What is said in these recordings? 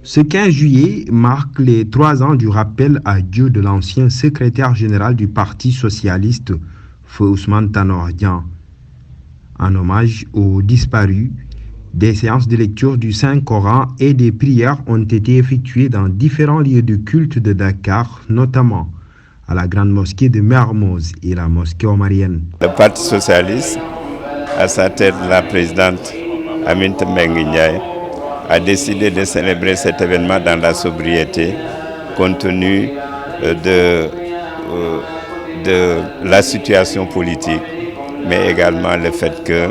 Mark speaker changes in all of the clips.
Speaker 1: Ce 15 juillet marque les 3 ans du rappel à Dieu de l'ancien secrétaire général du Parti socialiste, Feu Ousmane Tanor Dieng. En hommage aux disparus, des séances de lecture du Saint-Coran et des prières ont été effectuées dans différents lieux de culte de Dakar, notamment à la grande mosquée de Mermoz et la mosquée omarienne.
Speaker 2: Le Parti socialiste, à sa tête la présidente Aminata Mbengue Ndiaye, a décidé de célébrer cet événement dans la sobriété, compte tenu de la situation politique, mais également le fait que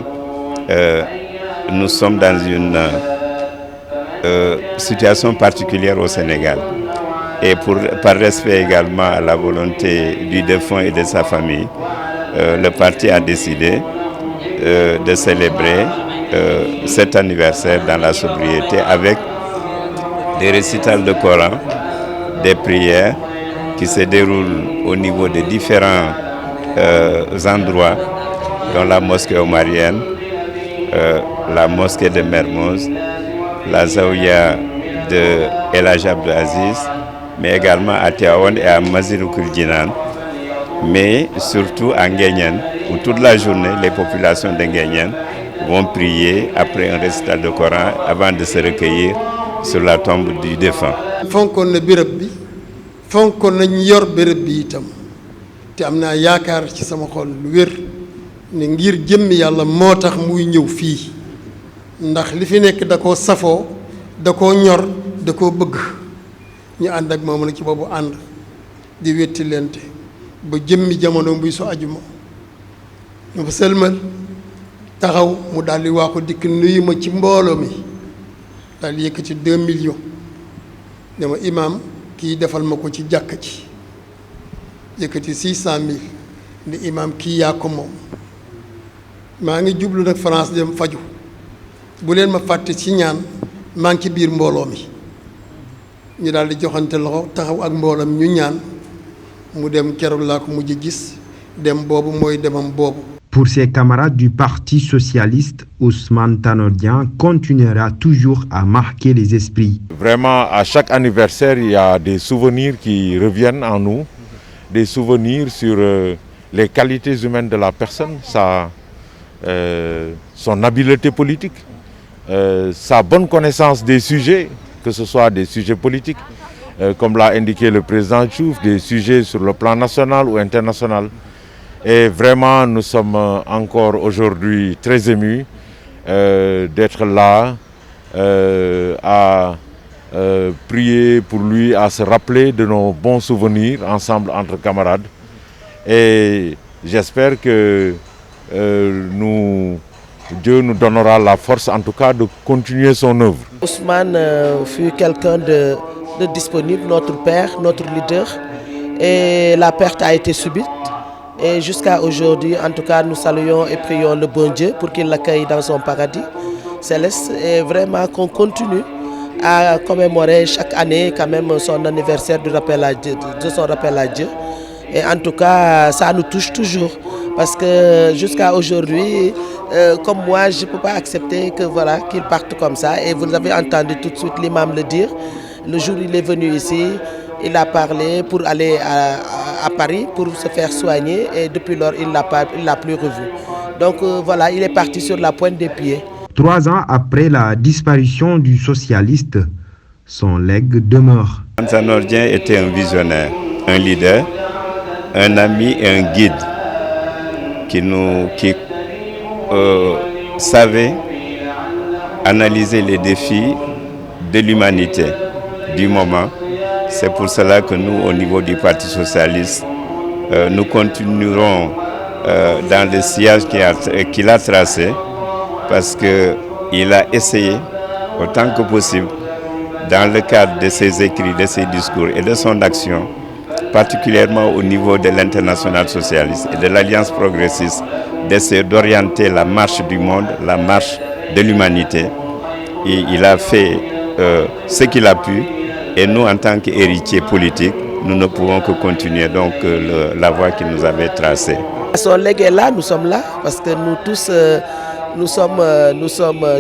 Speaker 2: nous sommes dans une situation particulière au Sénégal. Et par respect également à la volonté du défunt et de sa famille, le parti a décidé de célébrer cet anniversaire dans la sobriété avec des récitals de Coran, des prières qui se déroulent au niveau de différents endroits, dont la mosquée omarienne, la mosquée de Mermoz, la Zaouia de El Hadj Abdou Aziz, mais également à Tivaouane et à Massalikul Jinane, mais surtout à Nguéniène, où toute la journée, les populations de Nguéniène vont prier après un récital de Coran avant de se recueillir sur la tombe du défunt.
Speaker 3: fonkoon na béréb bi fonkoon nañ yor béréb bi itam te am naa yaakaar ci sama xol lu wér ne ngir jëmmi yàlla moo tax muy ñëw fii ndax li fi nekk da koo safoo da koo ñor da koo bëgg ñu ànd ak moom nag ci boobu ànd di wetti lente ba jëmmi jamono buy so ajuma ñu fa sëlmal taxaw mu daal di waaxu dikk nuyu ma ci mbooloo mi daal di yëkkati 2 millions dama imaam kii defal ma ko ci jàkka ci yëkkati 600 000 ni imaam kii yaa ko moom maa ngi jublu nag France dem faju bu leen ma fàtte ci ñaan maa ngi ci biir mbooloo mi ñu daal di joxante loxo taxaw ak mboolam ñu ñaan mu dem keroog laa ko mujj gis dem boobu mooy demam boobu.
Speaker 1: Pour ses camarades du Parti socialiste, Ousmane Tanor Dieng continuera toujours à marquer les esprits.
Speaker 4: Vraiment, à chaque anniversaire, il y a des souvenirs qui reviennent en nous, des souvenirs sur les qualités humaines de la personne, son habileté politique, sa bonne connaissance des sujets, que ce soit des sujets politiques, comme l'a indiqué le président Diouf, des sujets sur le plan national ou international. Et vraiment, nous sommes encore aujourd'hui très émus d'être là, à prier pour lui, à se rappeler de nos bons souvenirs ensemble entre camarades. Et j'espère que Dieu nous donnera la force, en tout cas, de continuer son œuvre.
Speaker 5: Ousmane fut quelqu'un de disponible, notre père, notre leader, et la perte a été subite. Et jusqu'à aujourd'hui, en tout cas, nous saluons et prions le bon Dieu pour qu'il l'accueille dans son paradis céleste et vraiment qu'on continue à commémorer chaque année quand même son anniversaire de son rappel à Dieu. Et en tout cas, ça nous touche toujours parce que jusqu'à aujourd'hui, comme moi, je ne peux pas accepter que voilà, qu'il parte comme ça. Et vous avez entendu tout de suite l'imam le dire. Le jour où il est venu ici, il a parlé pour aller à Paris pour se faire soigner et depuis lors, il ne l'a plus revu. Donc voilà, il est parti sur la pointe des pieds.
Speaker 1: 3 ans après la disparition du socialiste, son legs demeure.
Speaker 2: Tanor Dieng était un visionnaire, un leader, un ami et un guide qui savait analyser les défis de l'humanité du moment. C'est pour cela que nous, au niveau du Parti socialiste, nous continuerons dans le sillage qu'il a tracé parce qu'il a essayé autant que possible, dans le cadre de ses écrits, de ses discours et de son action, particulièrement au niveau de l'international socialiste et de l'Alliance progressiste, d'essayer d'orienter la marche du monde, la marche de l'humanité. Et il a fait ce qu'il a pu. Et nous, en tant qu'héritiers politiques, nous ne pouvons que continuer donc la voie qu'il nous avait tracée.
Speaker 5: Son legs est là, nous sommes là, parce que nous tous, nous sommes,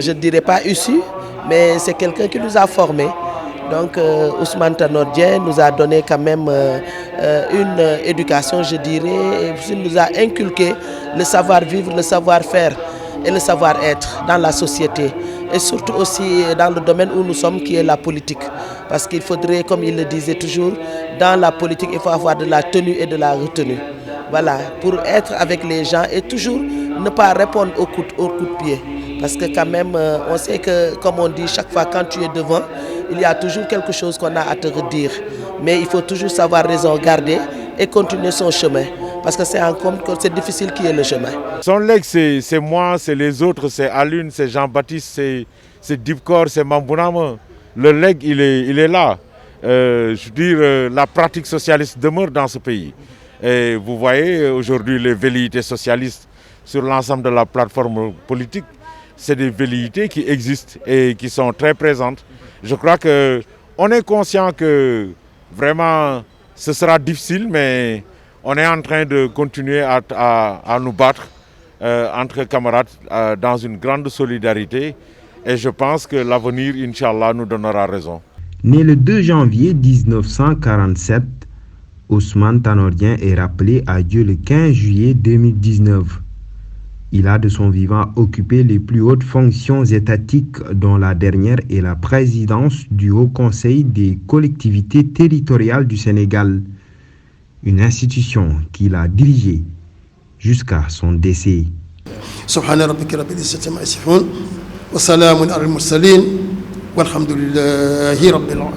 Speaker 5: je ne dirais pas issus, mais c'est quelqu'un qui nous a formés. Donc Ousmane Tanor Dieng nous a donné quand même une éducation, je dirais, et il nous a inculqué le savoir-vivre, le savoir-faire et le savoir-être dans la société. Et surtout aussi dans le domaine où nous sommes, qui est la politique. Parce qu'il faudrait, comme il le disait toujours, dans la politique, il faut avoir de la tenue et de la retenue. Voilà, pour être avec les gens et toujours ne pas répondre au coup de pied. Parce que quand même, on sait que, comme on dit, chaque fois quand tu es devant, il y a toujours quelque chose qu'on a à te redire. Mais il faut toujours savoir raison garder et continuer son chemin. Parce que c'est difficile qui est le chemin.
Speaker 4: Son legs, c'est moi, c'est les autres, c'est Alune, c'est Jean-Baptiste, c'est Dibkor, c'est Mambounama. Le leg, il est là. Je veux dire, la pratique socialiste demeure dans ce pays. Et vous voyez aujourd'hui les velléités socialistes sur l'ensemble de la plateforme politique. C'est des velléités qui existent et qui sont très présentes. Je crois qu'on est conscient que vraiment ce sera difficile, mais on est en train de continuer à nous battre entre camarades dans une grande solidarité. Et je pense que l'avenir, Inch'Allah, nous donnera raison.
Speaker 1: Né le 2 janvier 1947, Ousmane Tanor Dieng est rappelé à Dieu le 15 juillet 2019. Il a de son vivant occupé les plus hautes fonctions étatiques, dont la dernière est la présidence du Haut Conseil des collectivités territoriales du Sénégal, une institution qu'il a dirigée jusqu'à son décès.
Speaker 3: Subhana rabbika rabbil izzati amma yasifun wa salamun alal mursalin walhamdulillahi rabbil alamin.